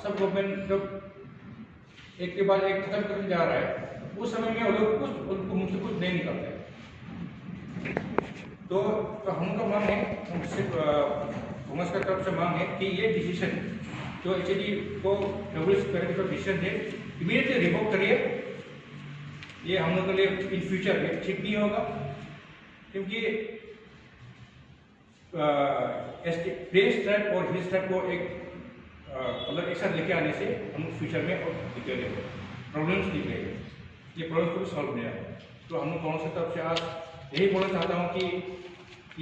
Assam government जब एक के बाद एक खत्म करने जा रहा है, उस समय में वो लोग उनको मुझसे कुछ नहीं निकलता है। तो हमका मांग है, कांग्रेस की तरफ से मांग है कि ये डिसीजन जो HAD को एबोलिश करने का डिसीजन है, इमीडिएटली रिवोक करिए। ये हम लोग के लिए इन फ्यूचर में ठीक नहीं होगा, क्योंकि प्लेस ट्रैप और हिल ट्रैप को एक मतलब एक साथ लेके आने से हम फ्यूचर में और निकलेंगे प्रॉब्लम्स निकलेंगे, ये प्रॉब्लम को सॉल्व नहीं आएगा। तो हम लोग कांग्रेस की तरफ से आज यही बोलना चाहता हूँ कि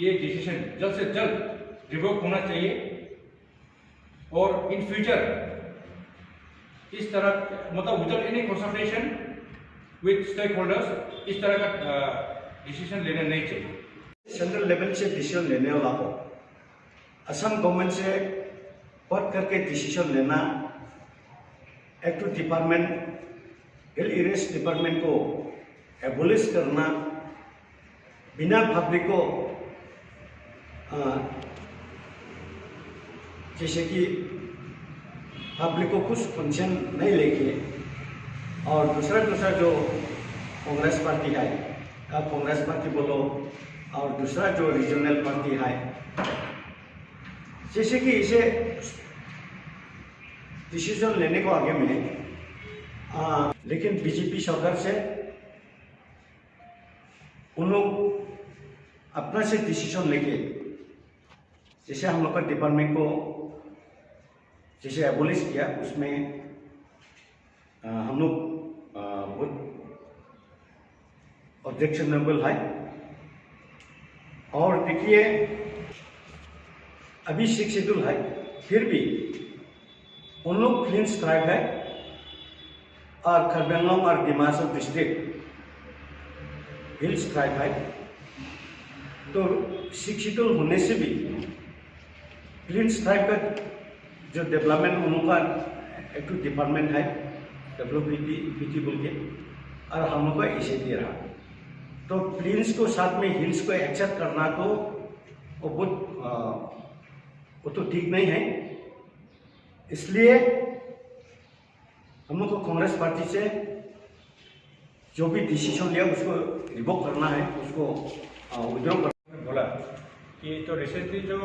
ये डिसीजन जल्द से जल्द रिवोक होना चाहिए और इन फ्यूचर इस तरह मतलब without any consultation with stakeholders इस तरह का डिसीजन लेना नहीं चाहिए। सेंट्रल लेवल से डिसीजन लेने वाला हो, असम गवर्नमेंट से बात करके डिसीजन लेना, एक तो डिपार्टमेंट हिल एरियाज डिपार्टमेंट को एबोलिश करना, बिना पब्लिक को जैसे कि पब्लिक को कुछ कंसर्न नहीं लेके, और दूसरा जो कांग्रेस पार्टी है, आप कांग्रेस पार्टी बोलो, और दूसरा जो रीजनल पार्टी है, जैसे कि इसे डिसीजन लेने को आगे में लेकिन बीजेपी सरकार से उन लोग अपना से डिसीजन लेके, जैसे हम लोग का डिपार्टमेंट को जैसे एबोलिश किया, उसमें हम लोग बहुत ऑब्जेक्शनेबल है। और देखिए अभी 6 शेड्यूल है, फिर भी उन लोग क्लीन स्ट्राइक है, और कार्बी आंगलॉन्ग और डिमासा डिस्ट्रिक्ट हिल स्ट्राइक है। तो 6 शेड्यूल होने से भी क्लीन स्ट्राइक का जो डेवलपमेंट उन लोग का एक तो डिपार्टमेंट है डेवलपमेंट बोल के, और हम लोग का इसे दे रहा। तो प्लेन्स को साथ में हिल्स को एक्सेप्ट करना तो वो तो ठीक नहीं है। इसलिए हम लोग को कांग्रेस पार्टी से जो भी डिसीजन लिया उसको रिवोक करना है, उसको विड्रॉ करना। बोला कि तो रिसेंटली जो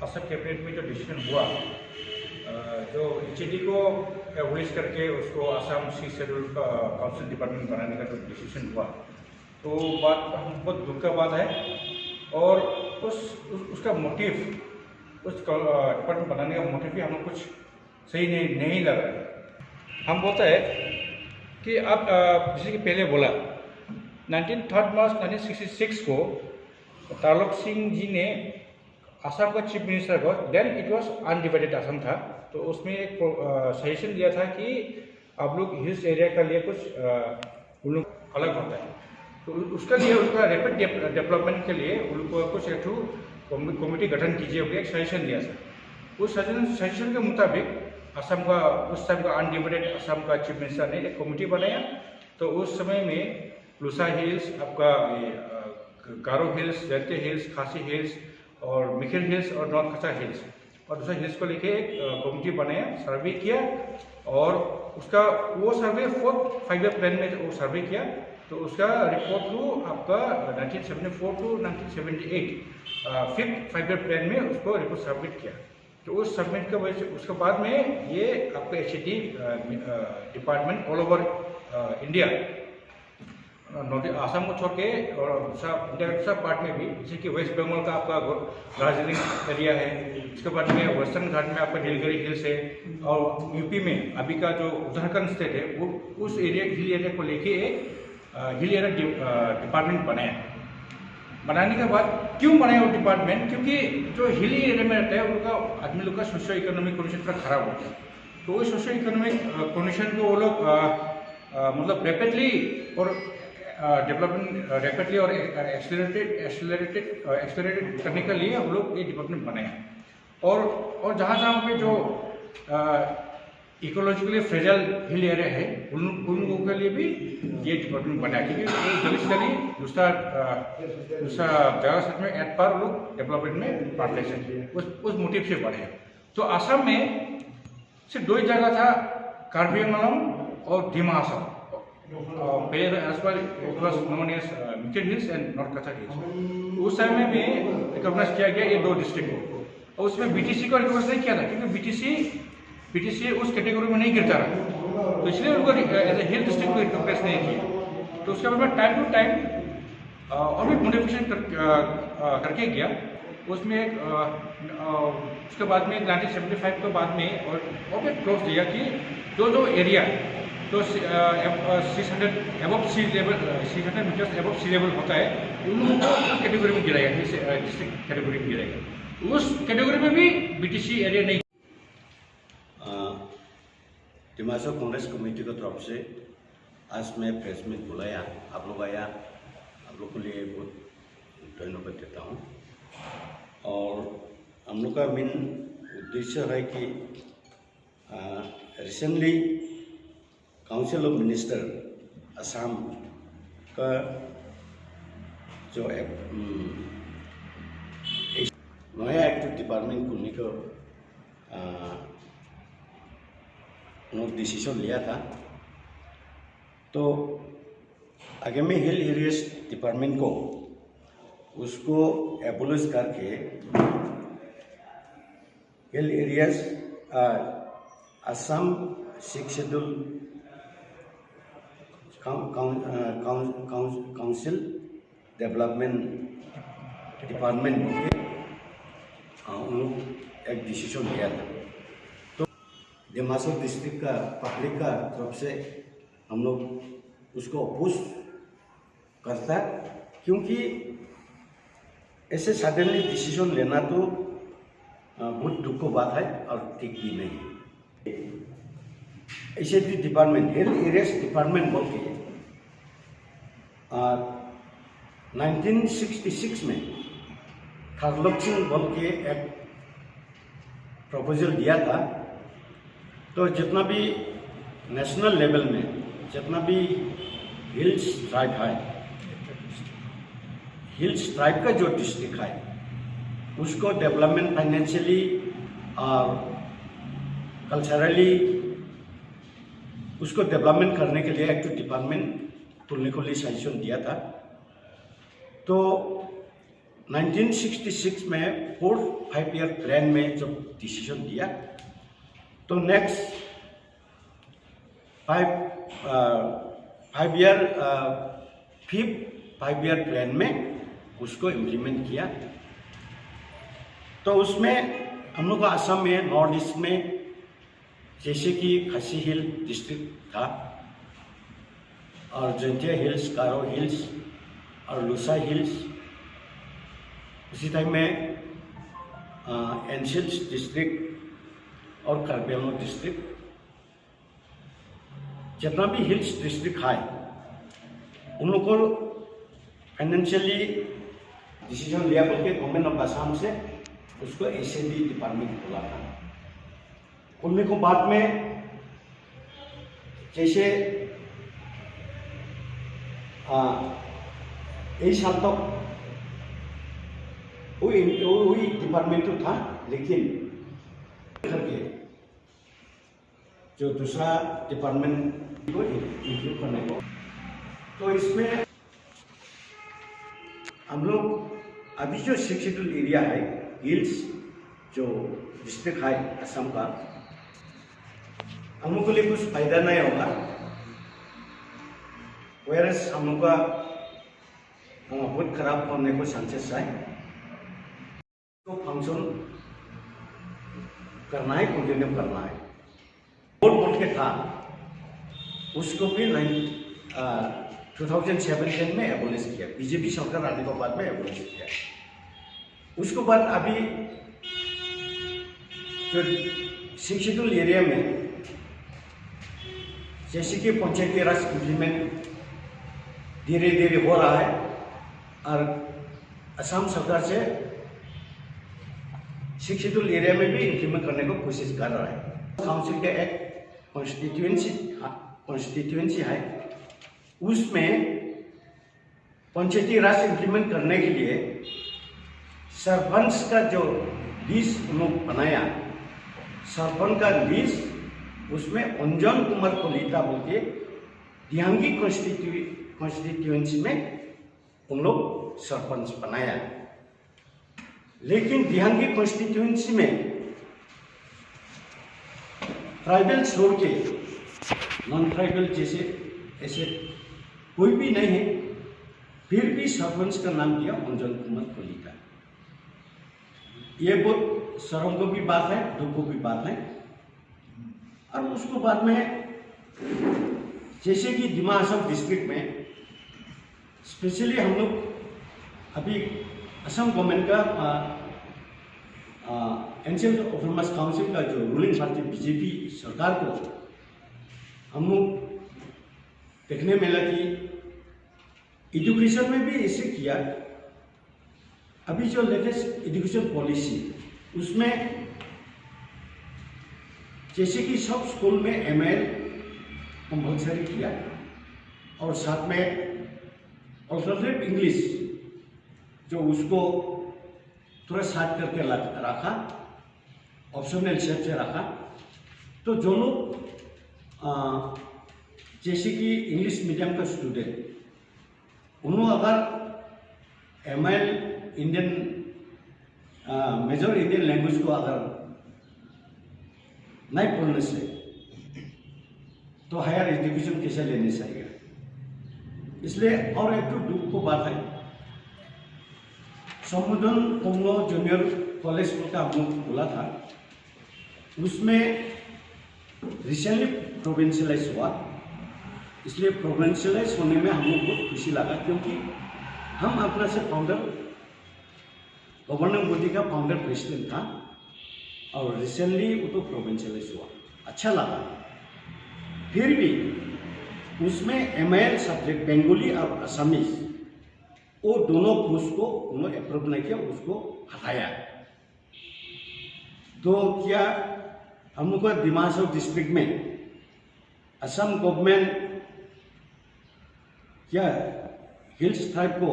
असम कैबिनेट में जो डिसीजन हुआ, जो HAD को एबोलिश करके उसको असम 6 शेड्यूल का काउंसिल डिपार्टमेंट बनाने का जो डिसीजन हुआ, तो बात हम बहुत दुख का बात है। और उसका मोटिव, उस डिपार्टमेंट बनाने का मोटिव भी हमें कुछ सही नहीं लग रहा है। हम बोलते हैं कि अब जैसे कि पहले बोला 3 मार्च 1966 को तारलोक सिंह जी ने असम का चीफ मिनिस्टर को, then it was undivided Assam था, तो उसमें एक सजेशन दिया था कि आप लोग हिल्स एरिया का लिए कुछ उन लोग अलग होता है, तो उसके लिए उसका रैपिड डेवलपमेंट के लिए उनको कुछ एक कमेटी गठन कीजिए, एक सजेशन दिया था। उस सजेशन के मुताबिक असम का उस टाइम का अनडिवाइडेड असम का चीफ मिनिस्टर ने एक कमेटी बनाया। तो उस समय में लुसा हिल्स, आपका गारो हिल्स, जयंती हिल्स, खासी हिल्स और मिखिर हिल्स और नॉर्थ कच्चा हिल्स और दूसरा हिल्स को लेके एक कमेटी बनाया, सर्वे किया, और उसका वो सर्वे 4th 5-year प्लान में वो सर्वे किया। तो उसका रिपोर्ट को आपका 1974 टू 1978 5th 5-year प्लान में उसको रिपोर्ट सबमिट किया। तो उस सबमिट का वजह से उसके बाद में ये आपका HAD department all over India, Assam को छोड़ के और इंडिया के दूसरा पार्ट में भी, जैसे कि वेस्ट बंगाल का आपका दार्जिलिंग एरिया है, इसके बाद में वेस्टर्न घाट में आपका नीलगिरी हिल्स है, और यूपी में अभी का जो उत्तराखंड स्टेट है वो उस एरिया हिल एरिया को लेके एक हिल एरिया डिपार्टमेंट बनाने के बाद क्यों बनाया वो डिपार्टमेंट, क्योंकि जो हिली एरिया में रहता है उनका आदमी लोग का सोशो इकोनॉमिक कंडीशन थोड़ा खराब होता है। तो वो सोशो इकोनॉमिक कंडीशन को वो लोग मतलब रैपिडली और डेवलपमेंट रैपिडली और एक्सलरेटेड करने के लिए हम लोग ये डिपार्टमेंट बनाया। और जहाँ पे जो इकोलॉजिकली फ्रेजाइल हिल एरिया है उन लोगों के लिए भी ये डिपार्टमेंट बनाया, क्योंकि बेसिकली दूसरा जगह सच में एट पर लोग डेवलपमेंट में पार्ट ले सकें, उस मोटिव से बढ़े। तो असम में सिर्फ दो ही जगह था, कार्बी आंगलंग और Dima Hasao. Known as Mikir Hills and North Cachar Hills. उस टाइम में भी रिकॉग्नाइज किया गया ये दो डिस्ट्रिक्ट को, और उसमें बीटीसी को रिकॉग्नाइज नहीं किया था, क्योंकि बीटीसी उस कैटेगरी में नहीं गिरता रहा, तो इसलिए उनको एज ए हिल डिस्ट्रिक्ट को रिकॉग्नाइज नहीं किया। तो उसके बाद में टाइम टू टाइम और भी मॉडिफिकेशन करके गया। उसमें एक उसके बाद में 1975 के बाद में और भी क्लोज दिया कि जो एरिया तो 600 एबव सी लेवल 600 मीटर्स एबव सी लेवल होता है, उनको कैटेगरी में गिराएगा, डिस्ट्रिक्ट कैटेगरी में गिराएगा। उस कैटेगरी में भी बीटीसी एरिया नहीं। दिमासो कांग्रेस कमेटी की तरफ से आज मैं प्रेस मीट बुलाया, आप लोग आया, आप लोग के लिए बहुत धन्यवाद देता हूँ। और हम लोग का मेन उद्देश्य है कि recently council of minister Assam का जो नया एक्टिव डिपार्टमेंट खुलने को उन्होंने डिसीजन लिया था। तो आगामी हिल एरियाज डिपार्टमेंट को उसको एबोलिश करके हिल areas Assam 6 schedule council development department के उन लोग एक डिसीजन लिया था। तो दिमासो डिस्ट्रिक्ट का पब्लिक का तरफ से हम लोग उसको अपोज करता, क्योंकि ऐसे सडनली डिसीजन लेना तो बहुत दुख की बात है और ठीक भी नहीं। ऐसे डिपार्टमेंट हिल एरियाज डिपार्टमेंट बोल के 1966 में थरलोक सिंह बोल के एक प्रपोजल दिया था। तो जितना भी नेशनल लेवल में जितना भी हिल्स ट्राइब है, हिल्स ट्राइब का जो डिस्ट्रिक्ट है उसको डेवलपमेंट फाइनेंशियली और कल्चरली उसको डेवलपमेंट करने के लिए एक डिपार्टमेंट खुलने को लिए सजेशन दिया था। तो 1966 में 4-5 ईयर प्लान में जब डिसीजन दिया, तो नेक्स्ट 5 ईयर प्लान में उसको इम्प्लीमेंट किया। तो उसमें हम लोग का असम में नॉर्थ ईस्ट में जैसे कि खासी हिल डिस्ट्रिक्ट था और जंजिया हिल्स, गारो हिल्स और लुसा हिल्स, उसी टाइम में एनशिल्स डिस्ट्रिक्ट और कार्बी आंगलंग डिस्ट्रिक्ट, जितना भी हिल्स डिस्ट्रिक्ट है उन लोग को फाइनेंशियली डिसीजन लिया बोल के गवर्नमेंट ऑफ असम से उसको एसएडी डिपार्टमेंट खोला था। खुलने को बाद में जैसे एक साल तक वही डिपार्टमेंट तो था, लेकिन करके जो दूसरा डिपार्टमेंट को इंक्लूड करने को, तो इसमें हम लोग अभी जो 6 शेड्यूल एरिया है हिल्स जो डिस्ट्रिक्ट है असम का, हम लोग के लिए कुछ फायदा नहीं होगा। वेरस हम लोग का बहुत खराब होने को चांसेस है। तो फंक्शन करना है, कंटिन्यू करना है। वोट बोल के था उसको भी 2017 में एबोलिश किया, बीजेपी सरकार आने के बाद में एबोलिश किया। उसके बाद अभी जो 6 शेड्यूल एरिया में जैसे कि पंचायती राज इम्प्लीमेंट धीरे धीरे हो रहा है और असम सरकार से 6 शेड्यूल एरिया में भी इम्प्लीमेंट करने को कोशिश कर रहा है। काउंसिल का एक कॉन्स्टिट्यूएंसी है, उसमें पंचायती राज इम्प्लीमेंट करने के लिए सरपंच का जो लिस्ट लोग बनाया, सरपंच का लिस्ट उसमें अंजन कुमार कलिता बोल के दिहांगी कॉन्स्टिट्यूएंसी में उन लोग सरपंच बनाया। लेकिन दिहांगी कॉन्स्टिट्यूएंसी में ट्राइबल छोड़ के नॉन ट्राइबल जैसे ऐसे कोई भी नहीं है, फिर भी सरपंच का नाम दिया अंजन कुमार कलिता। ये बहुत शर्म को भी बात है, दुख को भी बात है। और उसको बाद में जैसे कि दिमा असम डिस्ट्रिक्ट में स्पेशली हम लोग अभी असम गवर्नमेंट का एंशिएंट ऑटोनोमस काउंसिल का जो रूलिंग पार्टी बीजेपी सरकार को हम लोग देखने मिला कि एजुकेशन में भी ऐसे किया। अभी जो लेटेस्ट एजुकेशन पॉलिसी उसमें जैसे कि सब स्कूल में ML कंपल्सरी किया और साथ में अल्टरनेटिव इंग्लिश जो उसको थोड़ा साथ करके रखा, ऑप्शनल हिसाब से रखा। तो जो लोग जैसे कि इंग्लिश मीडियम का स्टूडेंट उन्होंने अगर ML Indian major Indian language को अगर नहीं पढ़ने से तो हायर एजुकेशन कैसे लेने चाहिए। इसलिए और एक तो दुख को बात है, समुदन कोमलो जूनियर कॉलेज का हम लोग बोला था, उसमें रिसेंटली प्रोविंशियलाइज हुआ। इसलिए प्रोविंशियलाइज होने में हम लोग बहुत खुशी लगा, क्योंकि हम अपना से फाउंडर गवर्निंग बॉडी का फाउंडर प्रेसिडेंट था और रिसेंटली वो तो प्रोविंशियलाइज हुआ, अच्छा लगा। फिर भी उसमें MIL सब्जेक्ट बंगाली और असमीज वो दोनों कोर्स को उन्होंने अप्रूव नहीं किया, उसको हटाया। तो क्या हम लोग का दिमा असम डिस्ट्रिक्ट में असम गवर्नमेंट क्या हिल्स ट्राइब को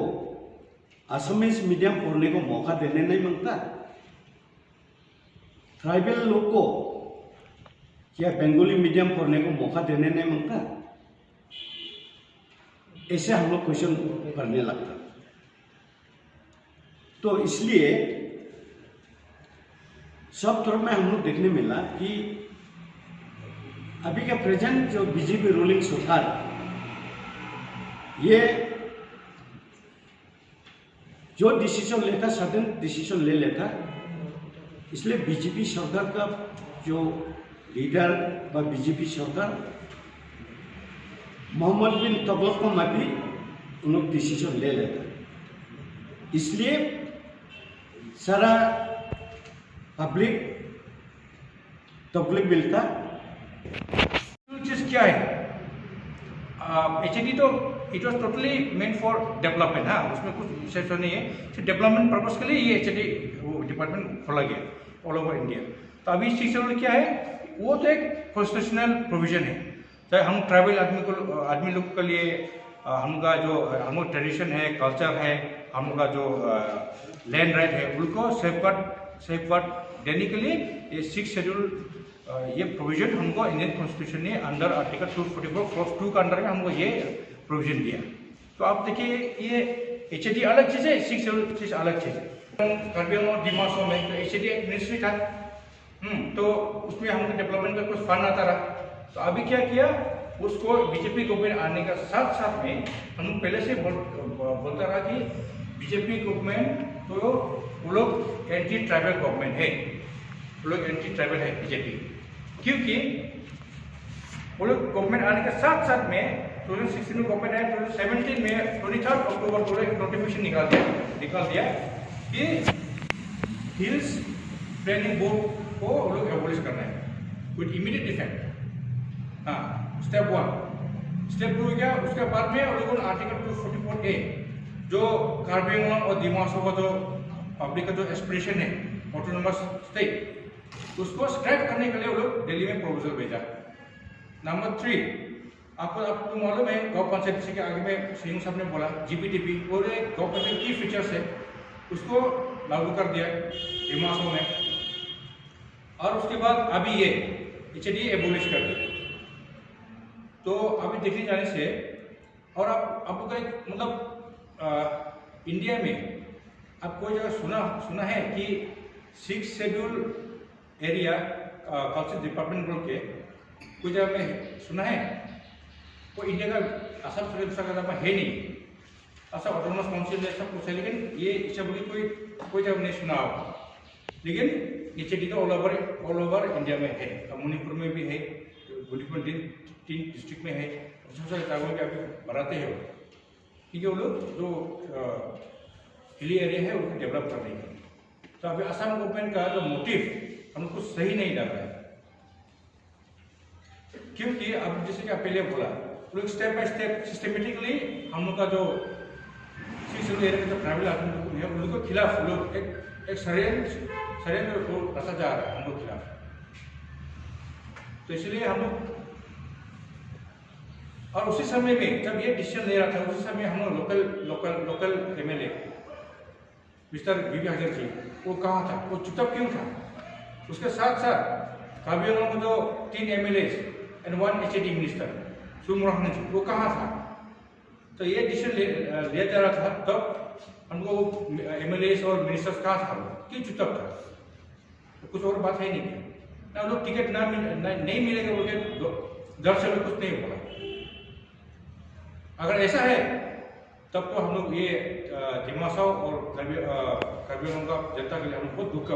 असमीज मीडियम पढ़ने को मौका देने नहीं मांगता? ट्राइबल लोग को क्या बंगाली मीडियम पढ़ने को मौका देने नहीं मांगता? ऐसे हम लोग क्वेश्चन करने लगता। तो इसलिए सब तरफ में हम लोग देखने मिला कि अभी का प्रेजेंट जो बीजेपी रूलिंग सरकार ये जो डिसीजन लेता सडन डिसीजन ले लेता। इसलिए बीजेपी सरकार का जो लीडर व बीजेपी सरकार मोहम्मद बिन तुगलक को भी उन लोग डिसीजन ले लेता। इसलिए सारा पब्लिक तकलीफ मिलता। चीज़ क्या है, HED तो it was totally main for development. हाँ, उसमें कुछ विशेष नहीं है, सिर्फ डेवलपमेंट पर्पज के लिए ये HED वो डिपार्टमेंट खोला गया ऑल ओवर इंडिया। तो अभी इस चीज़ क्या है, वो तो एक कॉन्स्टिट्यूशनल प्रोविजन है। चाहे हम ट्राइबल आदमी लोग के लिए हमका जो हम ट्रेडिशन है, कल्चर है, हमका जो लैंड राइट है, उनको सेफगार्ड देने के लिए ये 6 शेड्यूल ये प्रोविजन हमको इंडियन कॉन्स्टिट्यूशन ने अंडर आर्टिकल 244 क्लॉज 2 का अंडर में हमको ये प्रोविजन दिया। तो आप देखिए ये HED अलग चीज़ है, 6 शेड्यूल चीज़ अलग चीज़ है। कार्बी और दिमा असम में तो HED एक मिनिस्ट्री था, तो उसमें हमको डेवलपमेंट का कुछ फंड आता रहा। तो अभी क्या किया, उसको बीजेपी गवर्नमेंट आने का साथ साथ में हम पहले से बोलता रहा कि बीजेपी गवर्नमेंट तो वो लोग एंटी ट्राइबल गवर्नमेंट है, वो लोग एंटी ट्राइबल है बीजेपी। क्योंकि वो लोग गवर्नमेंट आने के साथ साथ में 2016 में गवर्नमेंट आया, 2017 में 23 अक्टूबर को एक नोटिफिकेशन निकाल दिया कि हिल्स प्लानिंग बोर्ड को वो लोग एबोलिश करना है विद इमीडिएट इफेक्ट। हाँ, स्टेप 1। स्टेप 2 क्या, उसके बाद में वो लोगों ने आर्टिकल 244A जो कार्बी आंगलॉन्ग और दिमा असम का जो पब्लिक का जो एस्पिरेशन है ऑटोनोमस स्टेट, उसको स्क्रैप करने के लिए वो लोग दिल्ली में प्रपोजल भेजा। नंबर 3, आपको मालूम है गाँव पंचायत के आगे में सिंह साहब ने बोला GPTP और एक गाँव पंचायत की फीचर्स है, उसको लागू कर दिया दिमा असम में। और उसके बाद अभी HAD एबोलिश कर दी। तो अभी देखने जाने से और आपको मतलब इंडिया में आप कोई जगह सुना है कि 6 शेड्यूल एरिया कल्चर डिपार्टमेंट बोल के कोई जगह में सुना है? वो इंडिया का असम से दूसरा का है नहीं। असम ऑटोनोमस काउंसिल में सब कुछ है, लेकिन ये इच्छा बोली कोई जगह नहीं सुना होगा। लेकिन HAD तो ऑल ओवर इंडिया में है। मणिपुर में भी है, गुलिकन 3 डिस्ट्रिक्ट में है, दूसरे जगहों पे अभी बढ़ाते हैं वो, क्योंकि वो लोग जो हिली एरिया है उनको डेवलप कर रही है। तो अभी असम गवर्नमेंट का जो मोटिव हमको सही नहीं लग रहा है, क्योंकि अब जैसे कि आप पहले बोला, लोग स्टेप बाय स्टेप सिस्टमेटिकली हम लोग का जो एरिया का जो ट्राइबल आदमी है उन लोग के खिलाफ लोग एक षड्यंत्र को रचा जा रहा है हम लोग खिलाफ। तो इसलिए हम लोग, और उसी समय में जब ये डिसीजन ले रहा था, उसी समय हम लोग लोकल MLA मिस्टर BB हजर जी, वो कहाँ था? वो चुपचाप क्यों था? उसके साथ साथ कार्बी आंगलॉन्ग को जो 3 MLAs एंड 1 HAD मिनिस्टर सुमोरहन जी, वो कहाँ था? तो ये डिसीजन लिया जा रहा था, तब हमको MLAs और मिनिस्टर्स कहाँ था? क्यों चुपचाप था? तो कुछ और बात है नहीं ना, लोग टिकट नहीं मिलेगा बोल के डर से कुछ नहीं बोला। अगर ऐसा है तब तो हम लोग ये दिमाग और कार्बी आंगलॉन्ग का जनता के लिए हम बहुत दुख का